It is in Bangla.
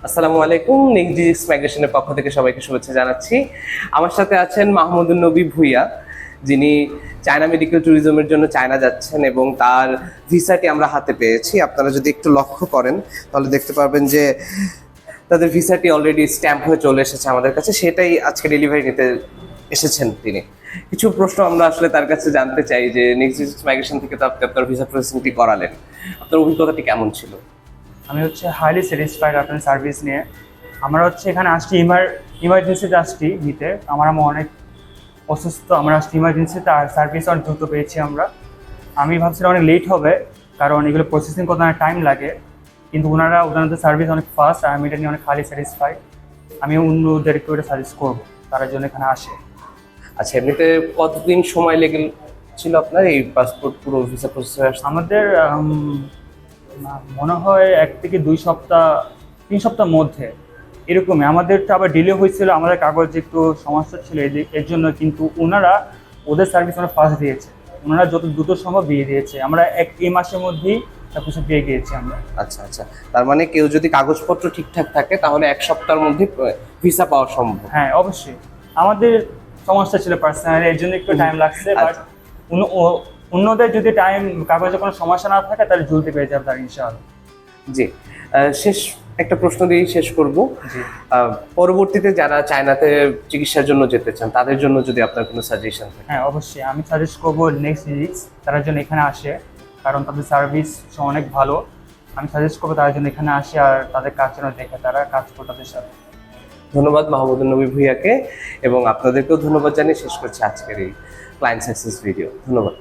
আসসালামু আলাইকুম। নেক্সট মাইগ্রেশনের পক্ষ থেকে সবাইকে শুভেচ্ছা জানাচ্ছি। আমার সাথে আছেন মাহমুদুন নবী ভুইয়া, যিনি চায়না মেডিকেল ট্যুরিজমের জন্য চায়না যাচ্ছেন এবং তার ভিসাটি আমরা হাতে পেয়েছি। আপনারা যদি একটু লক্ষ্য করেন তাহলে দেখতে পারবেন যে তাদের ভিসাটি অলরেডি স্ট্যাম্প হয়ে চলে এসেছে আমাদের কাছে, সেটাই আজকে ডেলিভারি নিতে এসেছেন তিনি। কিছু প্রশ্ন আমরা আসলে তার কাছে জানতে চাই যে নেক্সট মাইগ্রেশন থেকে তো আপনি আপনার ভিসা প্রসেসিংটি করালেন, আপনার অভিজ্ঞতাটি কেমন ছিল? আমি হাইলি স্যাটিসফাইড আপনার সার্ভিস নিয়ে। আমরা এখানে আসছি ইমার্জেন্সিতে আসছি নিতে। আমার অনেক অসুস্থ, আমরা আসছি ইমার্জেন্সিতে, আর সার্ভিস অনেক দ্রুত পেয়েছি আমরা। আমি ভাবছিলাম অনেক লেট হবে, কারণ এগুলো প্রসেসিং করতে অনেক টাইম লাগে, কিন্তু ওনাদের সার্ভিস অনেক ফাস্ট, আর আমি এটা নিয়ে অনেক হাইলি স্যাটিসফাইড। আমি অন্যদেরকেও এটা সাজেস্ট করবো তারা জন্য এখানে আসে। আচ্ছা, এমনিতে কতদিন সময় ছিল আপনার এই পাসপোর্ট পুরো ভিসা প্রসেস? আমাদের মনে হয় 1 থেকে 2 সপ্তাহ 3 সপ্তাহ মধ্যে এরকমই। আমাদেরটা আবার ডিলে হয়েছিল, আমাদের কাগজে একটু সমস্যা ছিল এর জন্য, কিন্তু ওদের সার্ভিস অনেক ফাস্ট দিয়েছে। ওনারা যত দ্রুত সম্ভব দিয়ে দিয়েছে। আমরা এই মাসের মধ্যেই সবকিছু পেয়ে গিয়েছি আমরা। আচ্ছা আচ্ছা, তার মানে কেউ যদি কাগজপত্র ঠিকঠাক থাকে তাহলে 1 সপ্তাহের মধ্যে ভিসা পাওয়া সম্ভব? হ্যাঁ, অবশ্যই। আমাদের সমস্যা ছিল পার্সোনালি, এর জন্য একটু টাইম লাগছে, বাট অন্যদের যদি কাগজে কোনো সমস্যা না থাকে তাহলে জলদি পেয়ে যাবে তার, ইনশাআল্লাহ। জি, শেষ একটা প্রশ্ন দিয়ে শেষ করব। পরবর্তীতে যারা চায়নাতে চিকিৎসার জন্য যেতে চান তাদের জন্য যদি আপনার কোনো সাজেশন থাকে? হ্যাঁ, অবশ্যই আমি সাজেস্ট করবো নেক্সট ভিজিটস তারা জন্য এখানে আসে, কারণ তাদের সার্ভিস অনেক ভালো। আমি সাজেস্ট করবো তার জন্য এখানে আসে, আর তাদের কাজ যেন দেখে তারা কাজ করে তাদের সাথে। ধন্যবাদ মাহমুদুন নবী ভুইয়াকে, এবং আপনাদেরকেও ধন্যবাদ জানিয়ে শেষ করছি আজকের এই ক্লায়েন্ট সাকসেস ভিডিও। ধন্যবাদ।